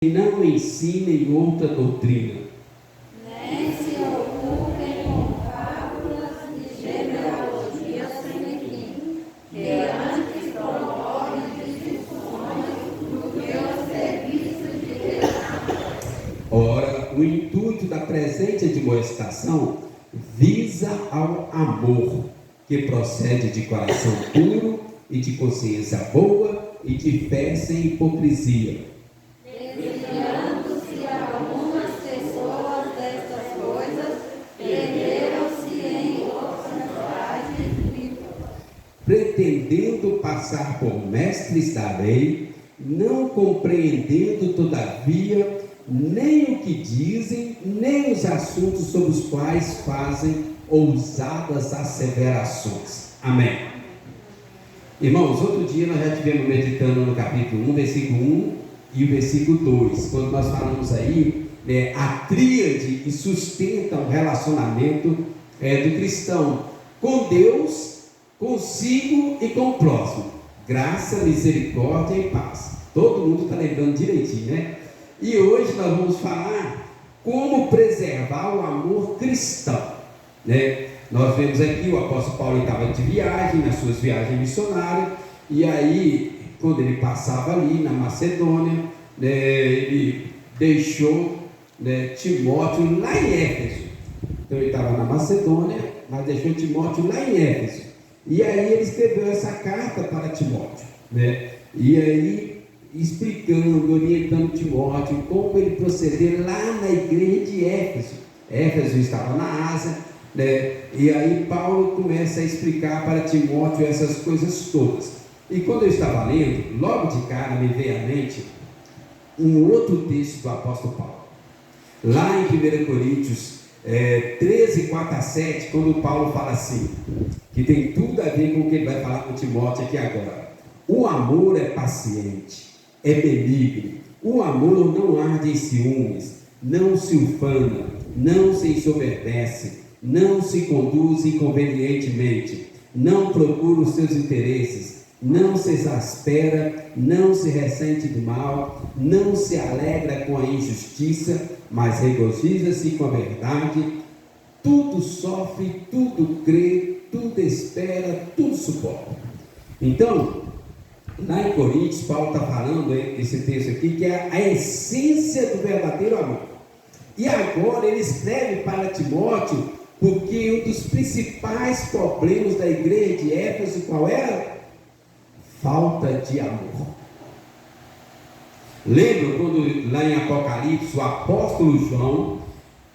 não ensinem outra doutrina, nem se ocupem com fábulas e genealogias sem fim, que antes promovem discussões do que o serviço de Deus. Ora, o intuito da presente admoestação visa ao amor, que procede de coração puro e de consciência boa e de fé sem hipocrisia. Desviando-se algumas pessoas destas coisas, perderam-se em obscuridade, pretendendo passar por mestres da lei, não compreendendo todavia nem o que dizem, nem os assuntos sobre os quais fazem ousadas asseverações. Amém. Irmãos, outro dia nós já estivemos meditando no capítulo 1, versículo 1 e o versículo 2, quando nós falamos aí, a tríade que sustenta o relacionamento do cristão com Deus, consigo e com o próximo. Graça, misericórdia e paz. Todo mundo está lembrando direitinho, né? E hoje nós vamos falar como preservar o amor cristão, né? Nós vemos aqui o apóstolo Paulo estava de viagem, nas suas viagens missionárias, e aí, quando ele passava ali na Macedônia, ele deixou Timóteo lá em Éfeso. Então ele estava na Macedônia, mas deixou Timóteo lá em Éfeso. E aí ele escreveu essa carta para Timóteo, né? E aí explicando, orientando Timóteo como ele proceder lá na igreja de Éfeso. Éfeso estava na Ásia, né? E aí Paulo começa a explicar para Timóteo essas coisas todas. E quando eu estava lendo, logo de cara me veio à mente um outro texto do apóstolo Paulo, lá em 1 Coríntios 13, 4 a 7, quando Paulo fala assim, que tem tudo a ver com o que ele vai falar com Timóteo aqui agora. O amor é paciente, é benigno, o amor não arde em ciúmes, não se ufana, não se ensoberbece, não se conduz inconvenientemente, não procura os seus interesses, não se exaspera, não se ressente do mal, não se alegra com a injustiça, mas regozija-se com a verdade, tudo sofre, tudo crê, tudo espera, tudo suporta. Então, lá em Coríntios, Paulo está falando esse texto aqui, que é a essência do verdadeiro amor. E agora ele escreve para Timóteo, porque um dos principais problemas da igreja de Éfeso, qual era? Falta de amor. Lembra quando lá em Apocalipse o apóstolo João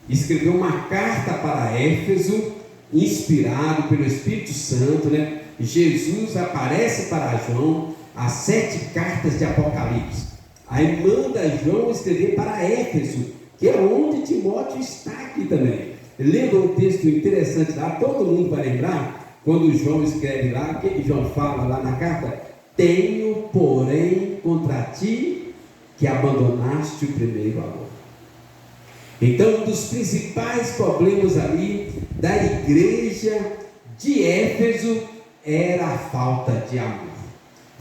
escreveu uma carta para Éfeso, inspirado pelo Espírito Santo, né? Jesus aparece para João as 7 cartas de Apocalipse. Aí manda João escrever para Éfeso, que é onde Timóteo está aqui também. Lembra um texto interessante lá, todo mundo vai lembrar, quando João escreve lá, o que João fala lá na carta? Tenho, porém, contra ti que abandonaste o primeiro amor. Então, um dos principais problemas ali da igreja de Éfeso era a falta de amor.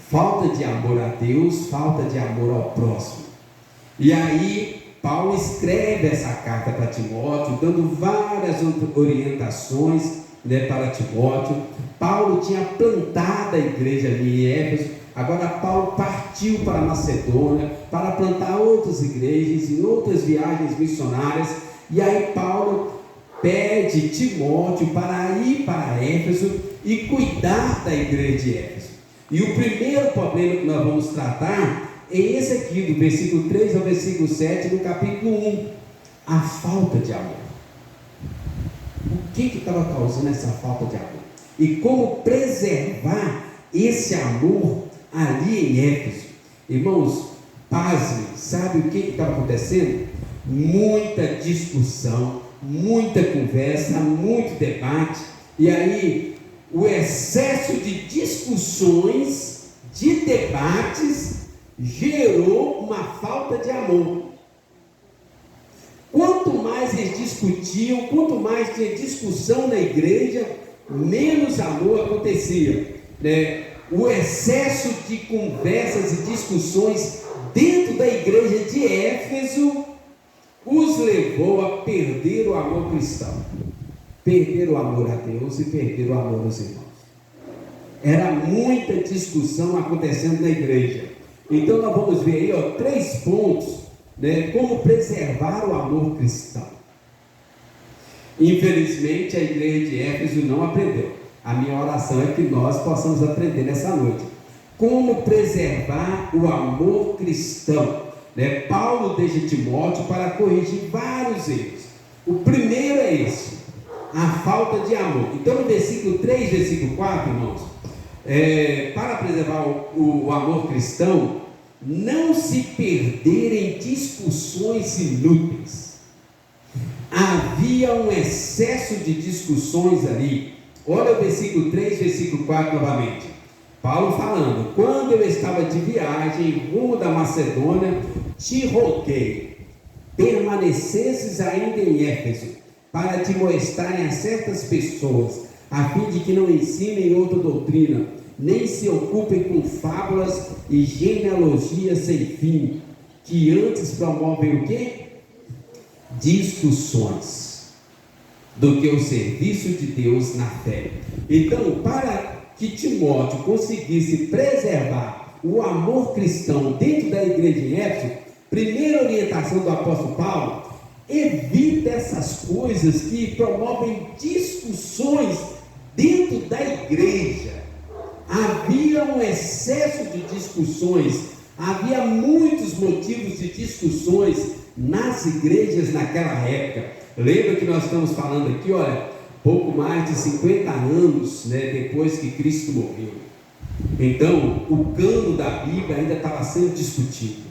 Falta de amor a Deus, falta de amor ao próximo. E aí, Paulo escreve essa carta para Timóteo, dando várias orientações para Timóteo. Paulo tinha plantado a igreja ali em Éfeso, agora Paulo partiu para a Macedônia, para plantar outras igrejas, em outras viagens missionárias, e aí Paulo pede Timóteo para ir para Éfeso e cuidar da igreja de Éfeso. E o primeiro problema que nós vamos tratar é esse aqui, do versículo 3 ao versículo 7, do capítulo 1, a falta de amor. O que estava causando essa falta de amor? E como preservar esse amor ali em Éfeso? Irmãos, pasmem, sabe o que estava acontecendo? Muita discussão, muita conversa, muito debate, e aí o excesso de discussões, de debates, gerou uma falta de amor. Quanto mais eles discutiam, quanto mais tinha discussão na igreja, menos amor acontecia, né? O excesso de conversas e discussões dentro da igreja de Éfeso os levou a perder o amor cristão, perder o amor a Deus e perder o amor aos irmãos. Era muita discussão acontecendo na igreja. Então nós vamos ver aí 3 pontos, né, como preservar o amor cristão. Infelizmente a igreja de Éfeso não aprendeu. A minha oração é que nós possamos aprender nessa noite como preservar o amor cristão, né? Paulo deixa Timóteo para corrigir vários erros. O primeiro é esse, a falta de amor. Então no versículo 3, versículo 4, irmãos, para preservar o amor cristão, não se perder em discussões inúteis. Havia um excesso de discussões ali. Olha o versículo 3, versículo 4 novamente. Paulo falando: quando eu estava de viagem rumo da Macedônia, te roguei, permanecesses ainda em Éfeso, para te mostrarem a certas pessoas, a fim de que não ensinem outra doutrina, nem se ocupem com fábulas e genealogias sem fim, que antes promovem o quê? Discussões, do que o serviço de Deus na fé. Então, para que Timóteo conseguisse preservar o amor cristão dentro da igreja em Éfeso, primeira orientação do apóstolo Paulo: evita essas coisas que promovem discussões dentro da igreja. Havia um excesso de discussões, havia muitos motivos de discussões nas igrejas naquela época. Lembra que nós estamos falando aqui, olha, pouco mais de 50 anos, né, depois que Cristo morreu. Então, o cano da Bíblia ainda estava sendo discutido.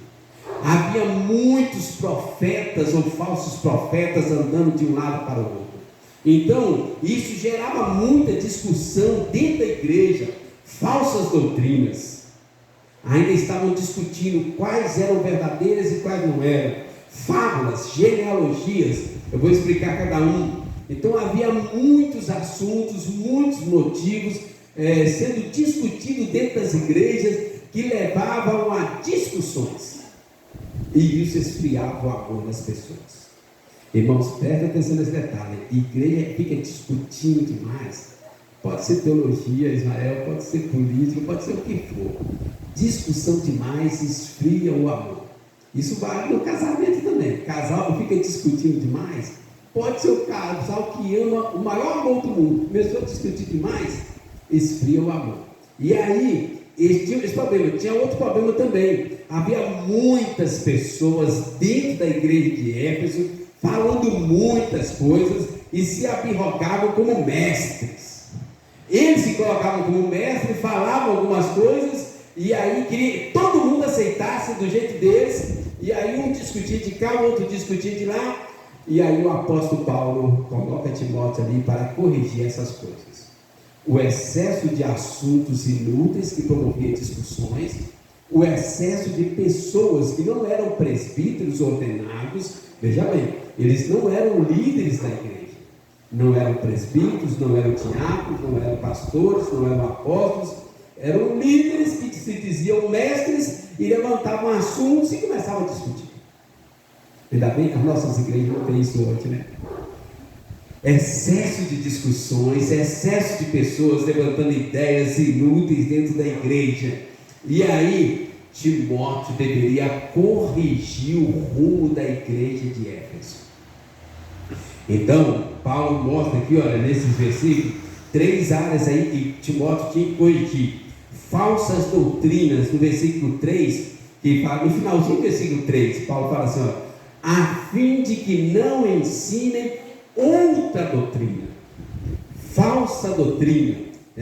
Havia muitos profetas ou falsos profetas andando de um lado para o outro. Então, isso gerava muita discussão dentro da igreja. Falsas doutrinas. Ainda estavam discutindo quais eram verdadeiras e quais não eram. Fábulas, genealogias. Eu vou explicar cada um. Então havia muitos assuntos, muitos motivos sendo discutidos dentro das igrejas, que levavam a discussões, e isso esfriava o amor das pessoas. Irmãos, prestem atenção nesse detalhe. A igreja fica discutindo demais. Pode ser teologia, Israel, pode ser política, pode ser o que for. Discussão demais esfria o amor. Isso vale no casamento também. O casal fica discutindo demais. Pode ser o casal que ama o maior amor do mundo. Começou a discutir demais, esfria o amor. E aí, tinha esse problema. Tinha outro problema também. Havia muitas pessoas dentro da igreja de Éfeso falando muitas coisas e se abirrogavam como mestres. Eles se colocavam como mestres, falavam algumas coisas, e aí queria que todo mundo aceitasse do jeito deles, e aí um discutia de cá, o outro discutia de lá, e aí o apóstolo Paulo coloca Timóteo ali para corrigir essas coisas. O excesso de assuntos inúteis que promovia discussões, o excesso de pessoas que não eram presbíteros ordenados. Veja bem, eles não eram líderes da igreja. Não eram presbíteros, não eram diáconos, não eram pastores, não eram apóstolos. Eram líderes que se diziam mestres e levantavam assuntos e começavam a discutir. Ainda bem que as nossas igrejas não têm isso hoje, né? Excesso de discussões, excesso de pessoas levantando ideias inúteis dentro da igreja. E aí, Timóteo deveria corrigir o rumo da igreja de Éfeso. Então, Paulo mostra aqui, olha, nesses versículos, 3 áreas aí que Timóteo tinha que corrigir. Falsas doutrinas, no versículo 3, que fala, no finalzinho do versículo 3, Paulo fala assim, ó, a fim de que não ensinem outra doutrina. Falsa doutrina.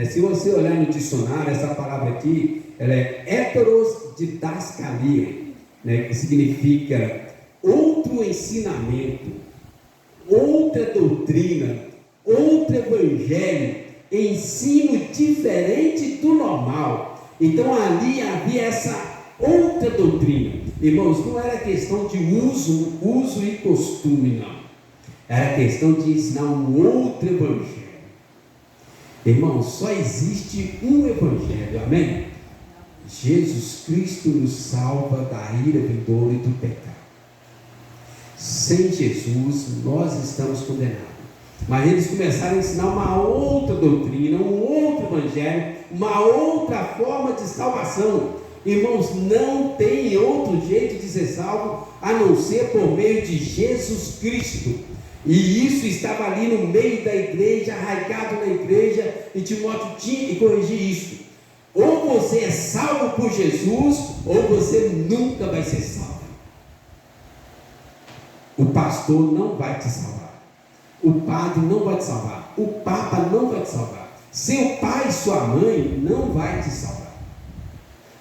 Se você olhar no dicionário, essa palavra aqui, ela é heterodidascalia, que significa outro ensinamento, outra doutrina, outro evangelho, ensino diferente do normal. Então ali havia essa outra doutrina. Irmãos, não era questão de uso e costume, não. Era questão de ensinar um outro evangelho. Irmãos, só existe um evangelho, amém? Jesus Cristo nos salva da ira vindoura e do pecado. Sem Jesus, nós estamos condenados. Mas eles começaram a ensinar uma outra doutrina, um outro evangelho, uma outra forma de salvação. Irmãos, não tem outro jeito de ser salvo a não ser por meio de Jesus Cristo. E isso estava ali no meio da igreja, arraigado na igreja, e Timóteo tinha que corrigir isso. Ou você é salvo por Jesus, ou você nunca vai ser salvo. O pastor não vai te salvar, o padre não vai te salvar, o papa não vai te salvar, seu pai e sua mãe não vai te salvar.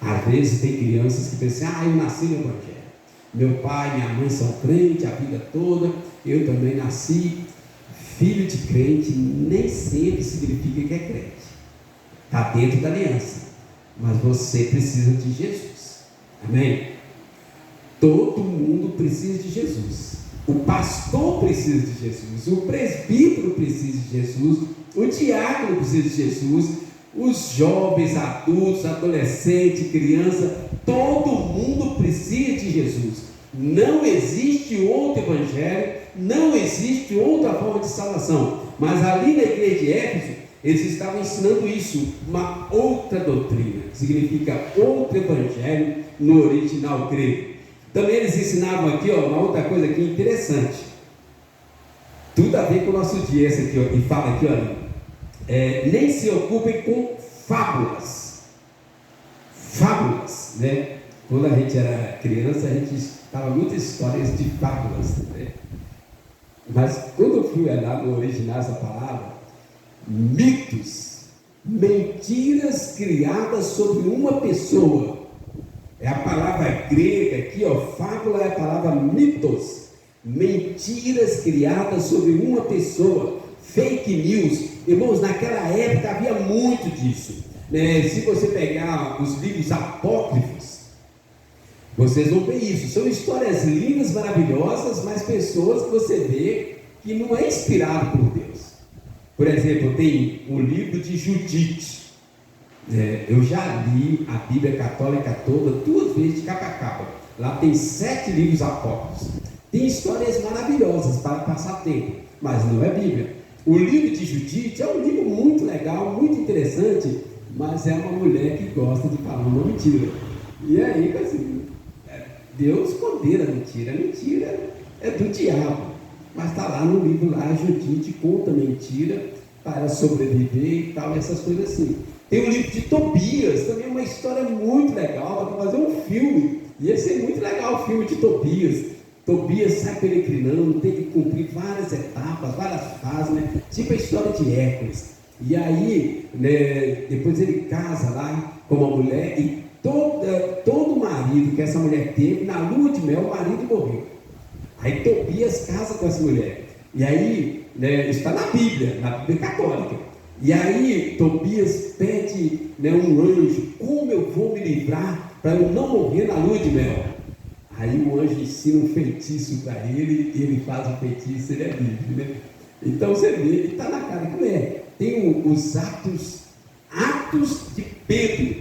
Às vezes tem crianças que pensam: eu nasci no evangelho, meu pai e minha mãe são crentes a vida toda, eu também nasci. Filho de crente nem sempre significa que é crente, está dentro da aliança, mas você precisa de Jesus, amém? Todo mundo precisa de Jesus. O pastor precisa de Jesus, o presbítero precisa de Jesus, o diácono precisa de Jesus, os jovens, adultos, adolescentes, criança, todo mundo precisa de Jesus. Não existe outro evangelho, não existe outra forma de salvação. Mas ali na igreja de Éfeso, eles estavam ensinando isso, uma outra doutrina, significa outro evangelho no original grego. Também eles ensinavam aqui, uma outra coisa aqui interessante, tudo a ver com o nosso dia, esse aqui, e fala aqui, nem se ocupem com fábulas, né? Quando a gente era criança, a gente estava muitas histórias de fábulas, né? Mas quando eu fui olhar no original essa palavra, mitos, mentiras criadas sobre uma pessoa. É a palavra grega aqui, fábula é a palavra mitos, mentiras criadas sobre uma pessoa, fake news. Irmãos, naquela época havia muito disso, né? Se você pegar os livros apócrifos, vocês vão ver isso, são histórias lindas, maravilhosas, mas pessoas que você vê que não é inspirado por Deus. Por exemplo, tem o livro de Judite. Eu já li a Bíblia Católica toda, 2 vezes de capa a capa. Lá tem 7 livros apócrifos. Tem histórias maravilhosas para passar tempo, mas não é Bíblia. O livro de Judite é um livro muito legal, muito interessante, mas é uma mulher que gosta de falar uma mentira. E aí, assim, Deus condena a mentira. A mentira é do diabo. Mas está lá no livro, lá, Judite conta mentira para sobreviver e tal, essas coisas assim. Tem o livro de Tobias, também é uma história muito legal, dá para fazer um filme. Ia ser muito legal o filme de Tobias. Tobias sai peregrinando, tem que cumprir várias etapas, várias fases, né? Tipo a história de Hércules. E aí, né, depois ele casa lá com uma mulher e todo marido que essa mulher teve, na lua de mel, o marido morreu. Aí Tobias casa com essa mulher. E aí, né, está na Bíblia católica. E aí Tobias pede, né, um anjo: como eu vou me livrar para eu não morrer na lua de mel? Aí o anjo ensina um feitiço para ele, ele faz o feitiço, ele é livre, né? Então você vê, ele está na cara que não é. Tem os atos de Pedro,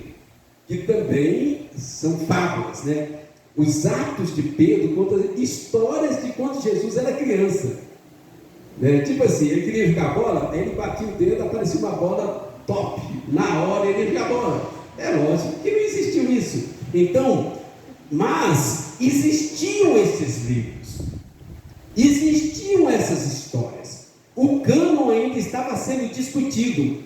que também são fábulas, né? Os atos de Pedro contam histórias de quando Jesus era criança, né? Tipo assim, ele queria jogar bola, aí ele batia o dedo, aparecia uma bola top, na hora ele ia jogar bola. É lógico que não existiu isso. Então, mas existiam esses livros, existiam essas histórias, o cânon ainda estava sendo discutido,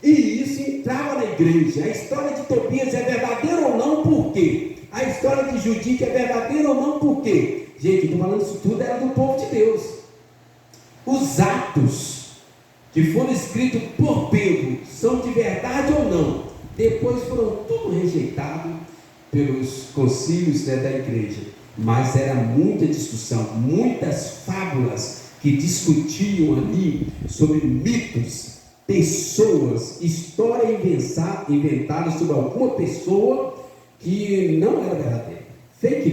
e isso entrava na igreja. A história de Tobias é verdadeira ou não? Por quê? A história de Judite é verdadeira ou não? Por quê? Gente, estou falando isso tudo, era do povo de Deus. Os atos que foram escritos por Pedro são de verdade ou não? Depois foram tudo rejeitados pelos concílios, né, da igreja. Mas era muita discussão, muitas fábulas que discutiam ali sobre mitos, pessoas, história inventada sobre alguma pessoa que não era verdadeira. Fake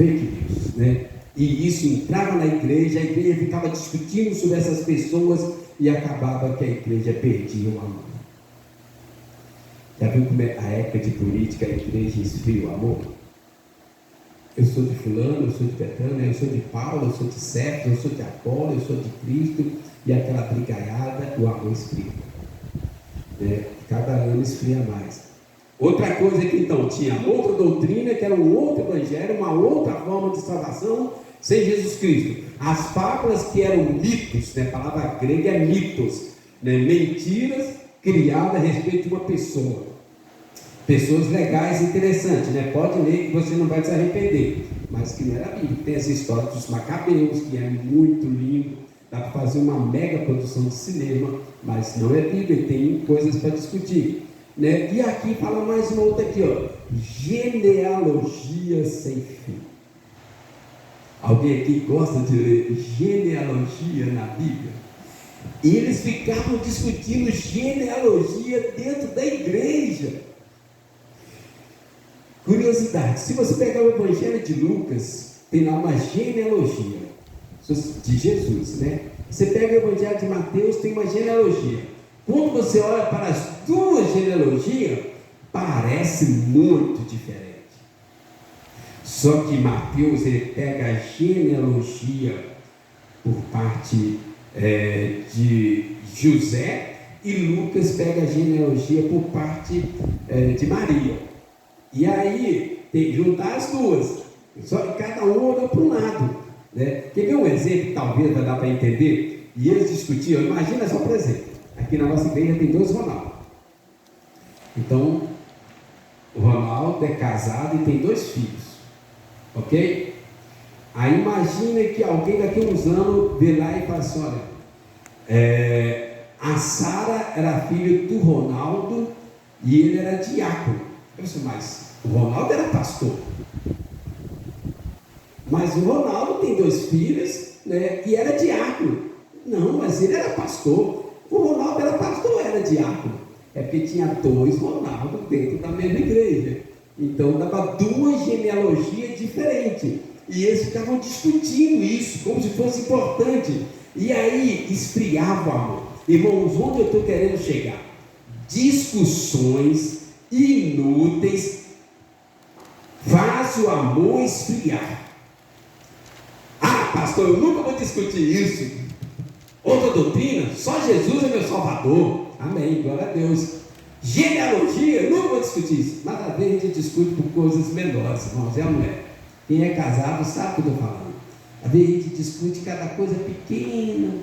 news, né? E isso entrava na igreja, a igreja ficava discutindo sobre essas pessoas e acabava que a igreja perdia o amor. Já viu como é a época de política, a igreja esfria o amor? Eu sou de fulano, eu sou de Betânia, eu sou de Paulo, eu sou de Cefo, eu sou de Apolo, eu sou de Cristo, e aquela brigaiada, o amor esfria. Cada ano esfria mais. Outra coisa que então tinha outra doutrina, que era um outro evangelho, uma outra forma de salvação sem Jesus Cristo. As fábulas que eram mitos, a palavra grega é mitos, mentiras criadas a respeito de uma pessoa. Pessoas legais e interessantes, pode ler que você não vai se arrepender, mas que não era Bíblia. Tem essa história dos Macabeus, que é muito lindo, dá para fazer uma mega produção de cinema, mas não é Bíblia, tem coisas para discutir. E aqui fala mais uma outra aqui, genealogia sem fim. Alguém aqui gosta de ler genealogia na Bíblia? E eles ficavam discutindo genealogia dentro da igreja. Curiosidade, se você pegar o Evangelho de Lucas, tem lá uma genealogia de Jesus, Você pega o Evangelho de Mateus, tem uma genealogia. Quando você olha para as duas genealogias, parece muito diferente. Só que Mateus, ele pega a genealogia por parte de José, e Lucas pega a genealogia por parte de Maria. E aí, tem que juntar as duas, só que cada um olhou para um lado. Quer ver um exemplo que talvez vai dar para entender? E eles discutiam, imagina só por exemplo, aqui na nossa igreja tem 2 Ronaldo. Então, o Ronaldo é casado e tem 2 filhos, ok? Aí imagina que alguém daqui a uns anos vê lá e fala assim, olha, a Sara era filha do Ronaldo e ele era diácono. Eu disse, mas o Ronaldo era pastor. Mas o Ronaldo tem 2 filhos, e era diácono. Não, mas ele era pastor. O Ronaldo era pastor ou era diácono? É porque tinha 2 Ronaldo dentro da mesma igreja. Então dava 2 genealogias diferentes. E eles ficavam discutindo isso, como se fosse importante. E aí esfriava o amor. Irmãos, onde eu estou querendo chegar? Discussões inúteis faz o amor esfriar. Ah, pastor, eu nunca vou discutir isso. Outra doutrina, só Jesus é meu Salvador. Amém, glória a Deus. Genealogia, eu nunca vou discutir isso. Mas às vezes a gente discute por coisas menores, irmãos, é ou não é? Quem é casado sabe o que eu estou falando. Às vezes a gente discute cada coisa pequena.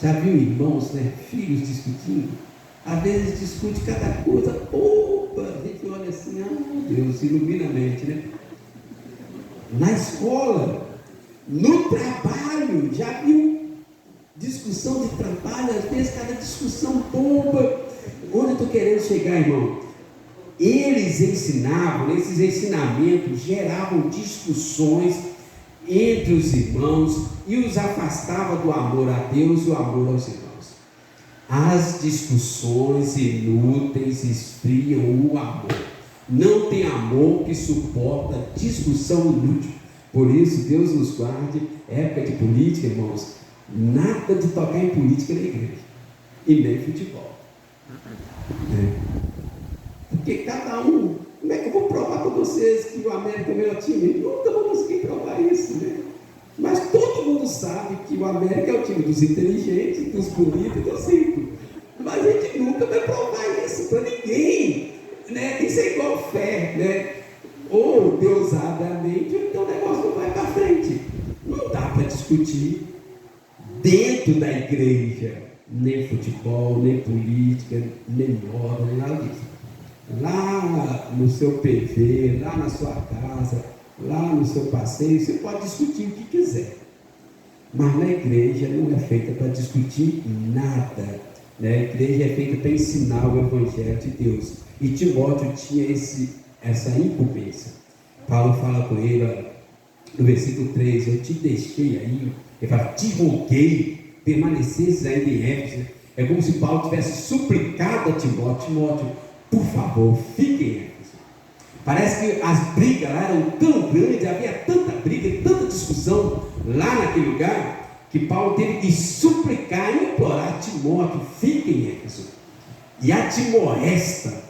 Já viu irmãos, filhos discutindo? Às vezes discute cada coisa, opa, a gente olha assim, meu Deus, ilumina a mente, Na escola, no trabalho, já viu discussão de trabalho, às vezes cada discussão bomba. Onde eu estou querendo chegar, irmão? Eles ensinavam, esses ensinamentos geravam discussões entre os irmãos e os afastava do amor a Deus e o amor aos irmãos. As discussões inúteis esfriam o amor. Não tem amor que suporta discussão inútil. Por isso, Deus nos guarde, época de política, irmãos, nada de tocar em política na igreja, e nem futebol. Porque cada um, como é que eu vou provar para vocês que o América é o melhor time? Nunca vou conseguir provar isso, Mas todo mundo sabe que o América é o time dos inteligentes, dos bonitos e dos simples. Mas a gente nunca vai provar isso para ninguém, Isso é igual fé, Ou Deus abre a mente, ou então o negócio não vai para frente. Não dá para discutir dentro da igreja, nem futebol, nem política, nem moda, nem nada disso. Lá no seu PV, lá na sua casa, lá no seu passeio, você pode discutir o que quiser. Mas na igreja não é feita para discutir nada. A igreja é feita para ensinar o Evangelho de Deus. E Timóteo tinha essa incumbência. Paulo fala com ele, no versículo 3, eu te deixei aí, ele fala, te roguei, permanecesses ainda em Éfeso. É como se Paulo tivesse suplicado a Timóteo, por favor, fique em Éfeso. Parece que as brigas lá eram tão grandes, havia tanta briga e tanta discussão lá naquele lugar, que Paulo teve que suplicar e implorar a Timóteo, fique em Éfeso. e admoesta.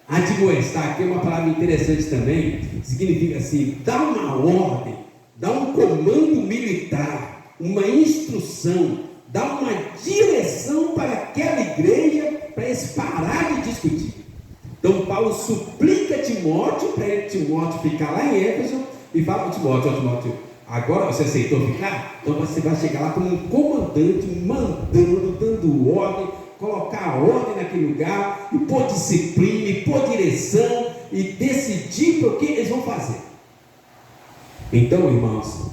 Admoestar, que é uma palavra interessante também, significa assim, dá uma ordem, dá um comando militar, uma instrução, dá uma direção para aquela igreja, para eles parar de discutir. Então Paulo suplica Timóteo, para Timóteo ficar lá em Éfeso, e fala para Timóteo: Timóteo, agora você aceitou ficar? Então você vai chegar lá como um comandante, mandando, dando ordem, colocar ordem naquele lugar, e pôr disciplina, e pôr direção, e decidir o que eles vão fazer. Então, irmãos,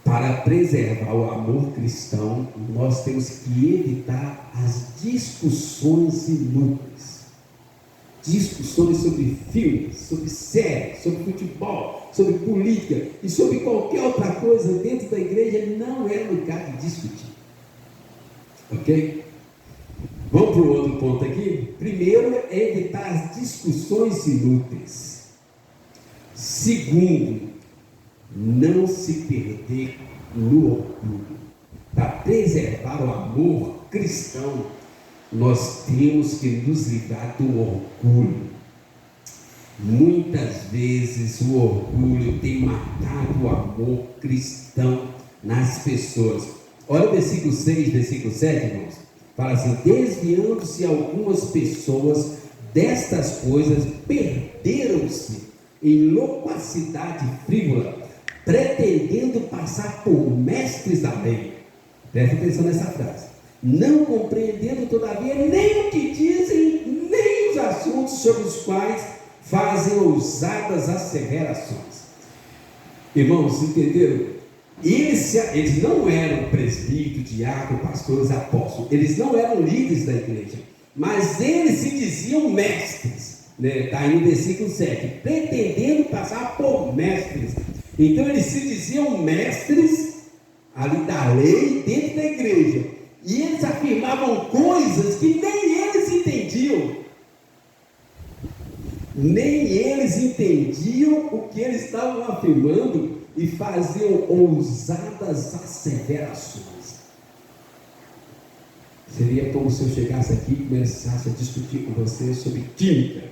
para preservar o amor cristão, nós temos que evitar as discussões inúteis. Discussões sobre filmes, sobre séries, sobre futebol, sobre política e sobre qualquer outra coisa dentro da igreja não é lugar de discutir. Ok? Vamos para o outro ponto aqui. Primeiro é evitar as discussões inúteis. Segundo, não se perder no orgulho. Para preservar o amor cristão, nós temos que nos livrar do orgulho. Muitas vezes o orgulho tem matado o amor cristão nas pessoas. Olha o versículo 6, versículo 7, irmãos. Fala assim: desviando-se algumas pessoas destas coisas, perderam-se em loquacidade frívola, pretendendo passar por mestres da lei. Presta atenção nessa frase. Não compreendendo, todavia, nem o que dizem, nem os assuntos sobre os quais fazem ousadas asseverações. Irmãos, entenderam? Eles não eram presbíteros, diáconos, pastores, apóstolos. Eles não eram líderes da igreja, mas eles se diziam mestres. Está aí no versículo 7, pretendendo passar por mestres. Então eles se diziam mestres ali da lei dentro da igreja, e eles afirmavam coisas que nem eles entendiam. Nem eles entendiam o que eles estavam afirmando, e faziam ousadas asseverações. Seria como se eu chegasse aqui e começasse a discutir com você sobre química,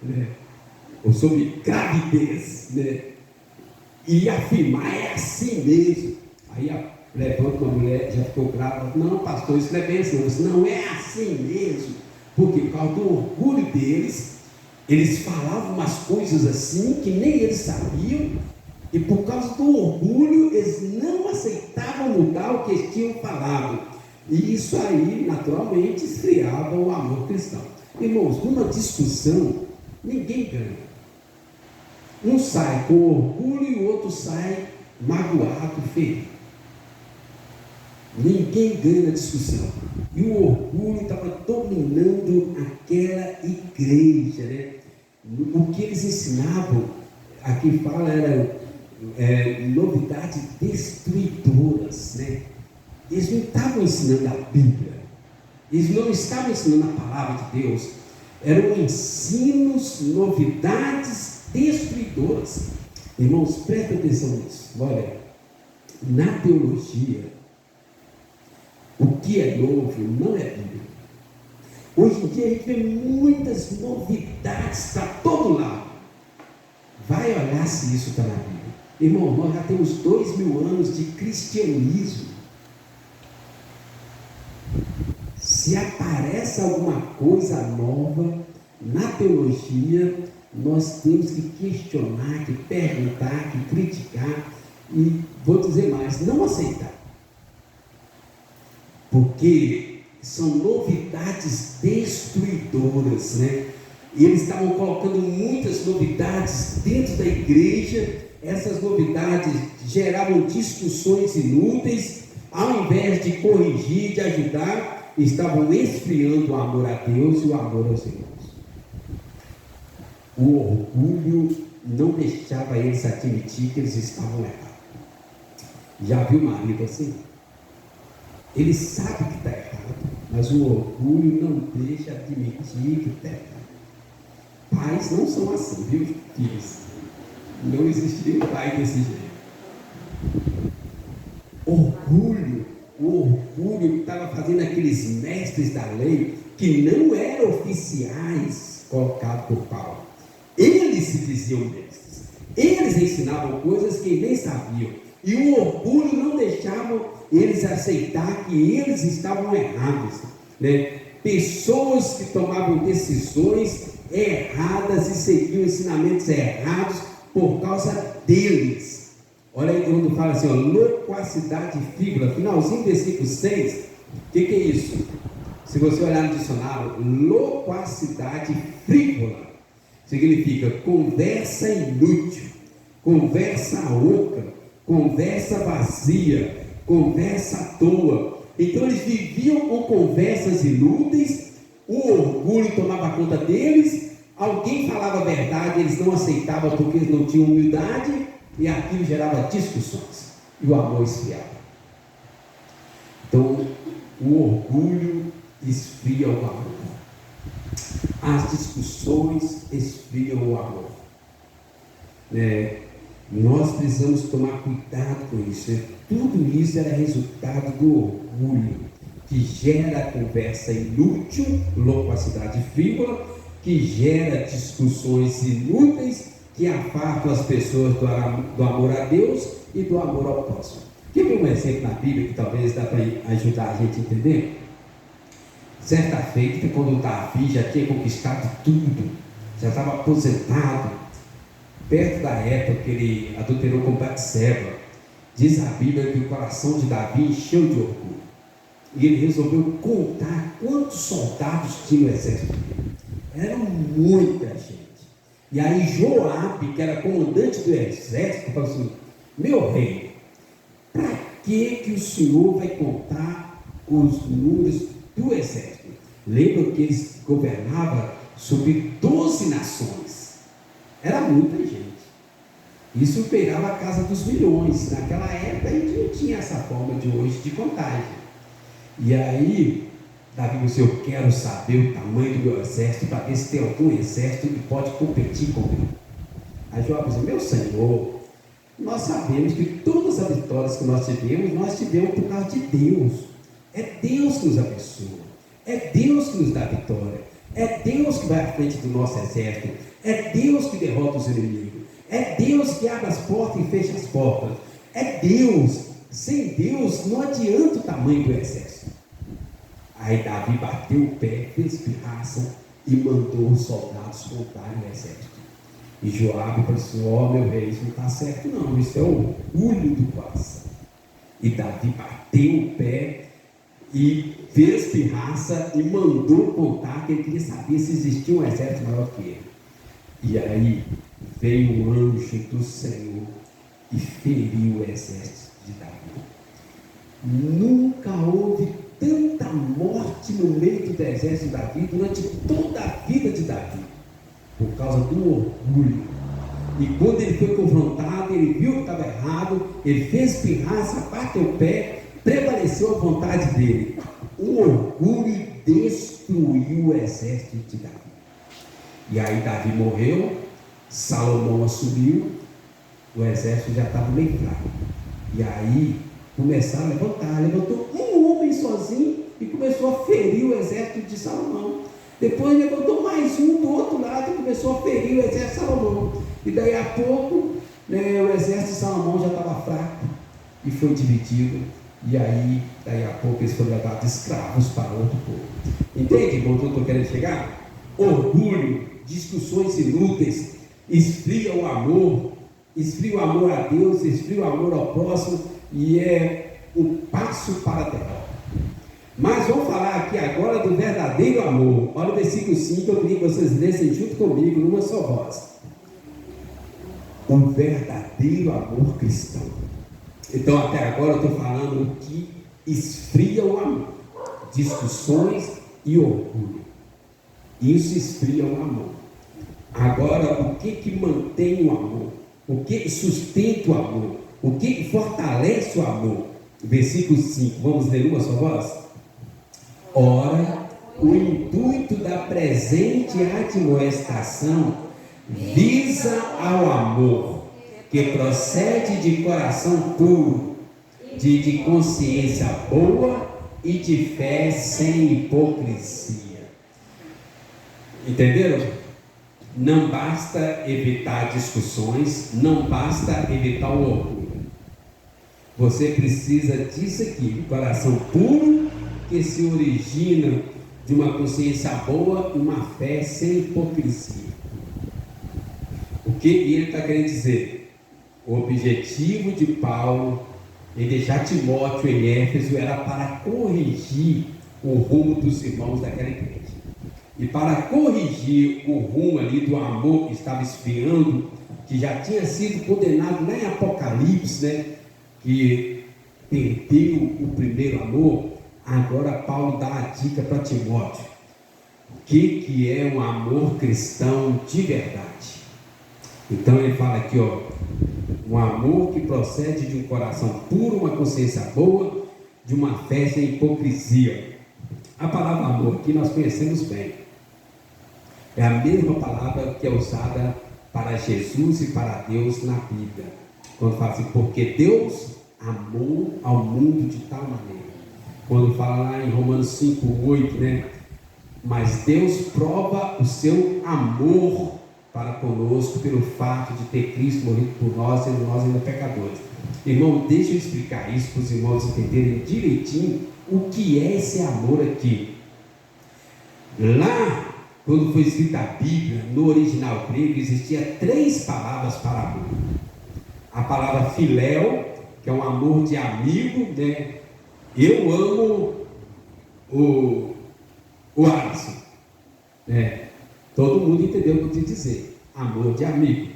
né? Ou sobre gravidez, né? E afirmar: é assim mesmo. Aí levanta uma mulher, já ficou grávida: não, pastor, isso não é bem assim. Eu disse: não é assim mesmo. Porque por causa do orgulho deles, eles falavam umas coisas assim que nem eles sabiam, e por causa do orgulho eles não aceitavam mudar o que eles tinham falado. E isso aí naturalmente esfriava o amor cristão. Irmãos, numa discussão ninguém ganha. Um sai com orgulho e o outro sai magoado, ferido. Ninguém ganha na discussão. E o orgulho estava dominando aquela igreja, né? O que eles ensinavam, aqui fala, era novidades destruidoras, né? Eles não estavam ensinando a Bíblia, eles não estavam ensinando a palavra de Deus, eram ensinos, novidades destruidoras. Irmãos, presta atenção nisso. Olha, na teologia, o que é novo não é Bíblia. Hoje em dia a gente vê muitas novidades para todo lado. Vai olhar se isso está na Bíblia. Irmão, nós já temos 2000 anos de cristianismo. Se aparece alguma coisa nova na teologia, nós temos que questionar, que perguntar, que criticar e, vou dizer mais, não aceitar. Porque são novidades destruidoras, né? E eles estavam colocando muitas novidades dentro da igreja. Essas novidades geravam discussões inúteis. Ao invés de corrigir, de ajudar, estavam esfriando o amor a Deus e o amor aos irmãos. O orgulho não deixava eles admitir que eles estavam errados. Já viu o marido assim? Ele sabe que está errado, mas o orgulho não deixa admitir que está errado. Pais não são assim, viu, filhos? Não existiria um pai desse jeito. O orgulho orgulho estava fazendo aqueles mestres da lei, que não eram oficiais colocados por Paulo. Eles se diziam mestres. Eles ensinavam coisas que nem sabiam. E o orgulho não deixava eles aceitar que eles estavam errados, né? Pessoas que tomavam decisões erradas e seguiam ensinamentos errados por causa deles. Olha aí quando fala assim, ó, loquacidade frívola, finalzinho do versículo 6, o que é isso? Se você olhar no dicionário, loquacidade frívola significa conversa inútil, conversa oca, conversa vazia, conversa à toa. Então eles viviam com conversas inúteis, o orgulho tomava conta deles, alguém falava a verdade, eles não aceitavam porque eles não tinham humildade, e aquilo gerava discussões, e o amor esfriava. Então, o orgulho esfria o amor. As discussões esfriam o amor. Nós precisamos tomar cuidado com isso. Tudo isso era resultado do orgulho, que gera conversa inútil, loquacidade frívola, que gera discussões inúteis, que afastam as pessoas do amor a Deus e do amor ao próximo. Quer ver um exemplo na Bíblia que talvez dá para ajudar a gente a entender? Certa feita, quando Davi já tinha conquistado tudo, já estava aposentado, perto da época que ele adulterou com Batseba, diz a Bíblia que o coração de Davi encheu de orgulho. E ele resolveu contar quantos soldados tinha o exército dele. Era muita gente. E aí Joabe, que era comandante do exército, falou assim: meu rei, para que o senhor vai contar os números do exército? Lembra que eles governavam sobre 12 nações. Era muita gente. Isso beirava a casa dos milhões. Naquela época a gente não tinha essa forma de hoje de contagem. E aí Davi disse: eu quero saber o tamanho do meu exército, para ver se tem algum exército que pode competir comigo. Aí Joabe disse: meu senhor, nós sabemos que todas as vitórias que nós tivemos por causa de Deus. É Deus que nos abençoa, é Deus que nos dá vitória, é Deus que vai à frente do nosso exército, é Deus que derrota os inimigos, é Deus que abre as portas e fecha as portas, é Deus. Sem Deus não adianta o tamanho do exército. Aí Davi bateu o pé, fez pirraça e mandou os soldados contarem o exército. E Joabe falou assim: ó, meu rei, isso não está certo não, isso é o orgulho do coração. E Davi bateu o pé e fez pirraça e mandou contar, que ele queria saber se existia um exército maior que ele. E aí veio um anjo do Senhor e feriu o exército de Davi. Nunca houve tanta morte no meio do exército de Davi durante toda a vida de Davi, por causa do orgulho. E quando ele foi confrontado, ele viu que estava errado, ele fez pirraça, bateu o pé, prevaleceu a vontade dele. O orgulho destruiu o exército de Davi. E aí Davi morreu, Salomão assumiu, o exército já estava meio fraco. E aí começaram a levantar, levantou um homem sozinho e começou a ferir o exército de Salomão. Depois levantou mais um do outro lado e começou a ferir o exército de Salomão. E daí a pouco, o exército de Salomão já estava fraco e foi dividido. E aí, daí a pouco eles foram levados escravos para outro povo. Entende, irmão, o que eu estou querendo chegar? Orgulho, discussões inúteis, esfria o amor a Deus, esfria o amor ao próximo, e é um passo para a derrota. Mas vamos falar aqui agora do verdadeiro amor. Olha o versículo 5, eu queria que vocês lessem junto comigo, numa só voz. O verdadeiro amor cristão. Então até agora eu estou falando o que esfria o amor, discussões e orgulho. Isso esfria o amor. Agora, o que mantém o amor? O que sustenta o amor? O que fortalece o amor? Versículo 5, vamos ler uma só voz? Ora, o intuito da presente admoestação visa ao amor, que procede de coração puro, de consciência boa e de fé sem hipocrisia. Entenderam? Não basta evitar discussões, não basta evitar o orgulho. Você precisa disso aqui, um coração puro que se origina de uma consciência boa e uma fé sem hipocrisia. O que ele está querendo dizer? O objetivo de Paulo em deixar Timóteo em Éfeso era para corrigir o rumo dos irmãos daquela igreja. E para corrigir o rumo ali do amor que estava esfriando, que já tinha sido condenado lá em Apocalipse, né? Que perdeu o primeiro amor, agora Paulo dá a dica para Timóteo. O que é um amor cristão de verdade? Então ele fala aqui, ó, um amor que procede de um coração puro, uma consciência boa, de uma fé sem hipocrisia. A palavra amor aqui nós conhecemos bem. É a mesma palavra que é usada para Jesus e para Deus na Bíblia. Quando fala assim, porque Deus amou ao mundo de tal maneira. Quando fala lá em Romanos 5:8, né? Mas Deus prova o seu amor para conosco pelo fato de ter Cristo morrido por nós e nós ainda pecadores. Irmão, deixa eu explicar isso para os irmãos entenderem direitinho o que é esse amor aqui. Lá, quando foi escrita a Bíblia, no original grego, existia 3 palavras para amor. A palavra filéu, que é um amor de amigo, né? Eu amo o Alisson, né? Todo mundo entendeu o que eu quis dizer. Amor de amigo.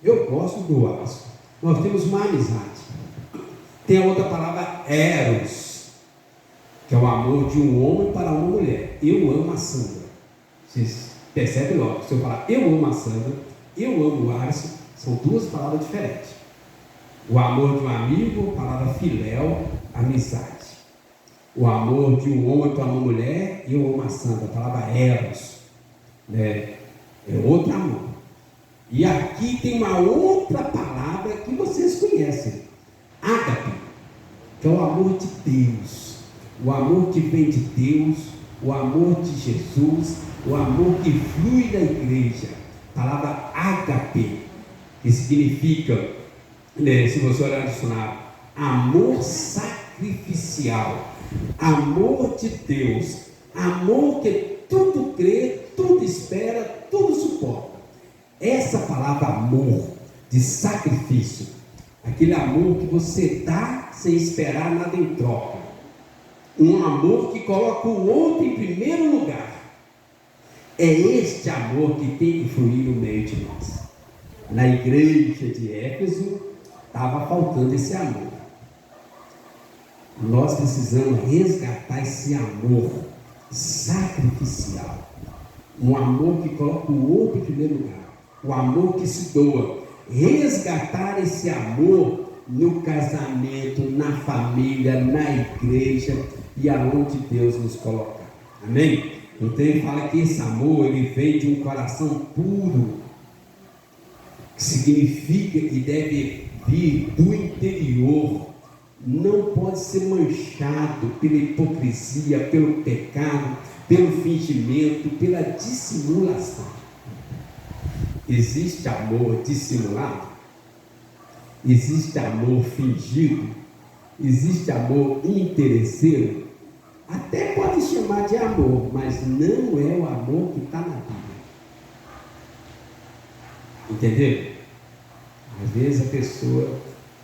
Eu gosto do Alisson. Nós temos uma amizade. Tem a outra palavra eros, que é o amor de um homem para uma mulher. Eu amo a Sandra. Vocês percebem logo, se eu falar eu amo a Sandra, eu amo o Alisson, são 2 palavras diferentes. O amor de um amigo, palavra filéu, amizade. O amor de um homem para uma mulher, eu amo a Sandra, palavra eros, né? É outro amor. E aqui tem uma outra palavra que vocês conhecem, ágape, que é o amor de Deus, o amor que vem de Deus, o amor de Jesus, o amor que flui da igreja, palavra ágape, que significa, né, se você olhar no dicionário, amor sacrificial, amor de Deus, amor que tudo crê, tudo espera, tudo suporta. Essa palavra amor de sacrifício, aquele amor que você dá sem esperar nada em troca, um amor que coloca o outro em primeiro lugar. É este amor que tem que fluir no meio de nós. Na igreja de Éfeso estava faltando esse amor. Nós precisamos resgatar esse amor sacrificial, um amor que coloca o outro em primeiro lugar, o amor que se doa. Resgatar esse amor no casamento, na família, na igreja e aonde Deus nos colocar. Amém? Então ele fala que esse amor ele vem de um coração puro, que significa que deve vir do interior, não pode ser manchado pela hipocrisia, pelo pecado, pelo fingimento, pela dissimulação. Existe amor dissimulado? Existe amor fingido? Existe amor interesseiro? Até pode chamar de amor, mas não é o amor que está na Bíblia. Entendeu? Às vezes a pessoa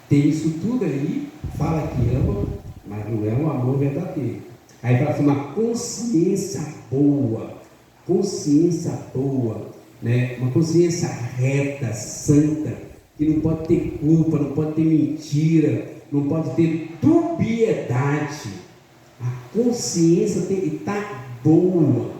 tem isso tudo aí, fala que ama, mas não é um amor verdadeiro. Aí fala assim, uma consciência boa, né? Uma consciência reta, santa, que não pode ter culpa, não pode ter mentira, não pode ter dubiedade. A consciência tem que estar boa.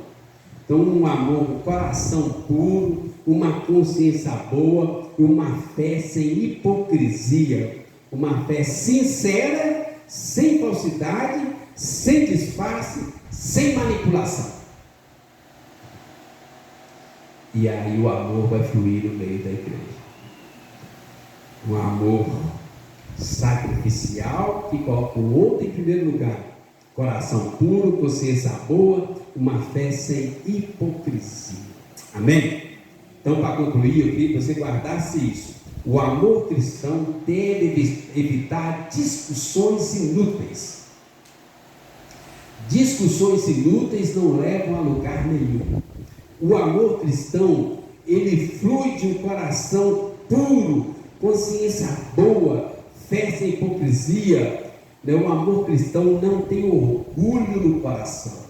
Então um amor, um coração puro, uma consciência boa, uma fé sem hipocrisia, uma fé sincera, sem falsidade, sem disfarce, sem manipulação. E aí o amor vai fluir no meio da igreja. Um amor sacrificial que coloca o outro em primeiro lugar, Coração puro, consciência boa, uma fé sem hipocrisia. Amém? Então, para concluir, eu queria que você guardasse isso. O amor cristão deve evitar discussões inúteis. Discussões inúteis não levam a lugar nenhum. O amor cristão, ele flui de um coração puro, consciência boa, fé sem hipocrisia. O amor cristão não tem orgulho no coração.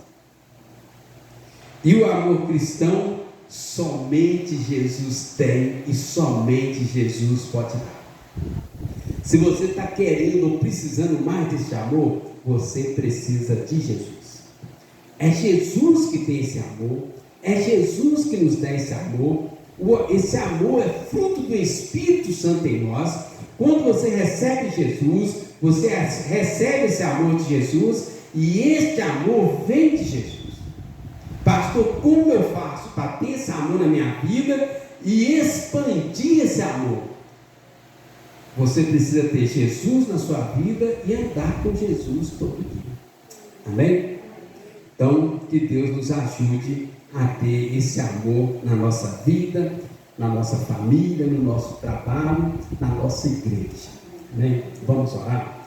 E o amor cristão, somente Jesus tem e somente Jesus pode dar. Se você está querendo ou precisando mais desse amor, você precisa de Jesus. É Jesus que tem esse amor, é Jesus que nos dá esse amor. Esse amor é fruto do Espírito Santo em nós. Quando você recebe Jesus, você recebe esse amor de Jesus, e este amor vem de Jesus. Pastor, como eu faço para ter esse amor na minha vida e expandir esse amor? Você precisa ter Jesus na sua vida e andar com Jesus todo dia. Amém? Então, que Deus nos ajude a ter esse amor na nossa vida, na nossa família, no nosso trabalho, na nossa igreja. Amém? Vamos orar?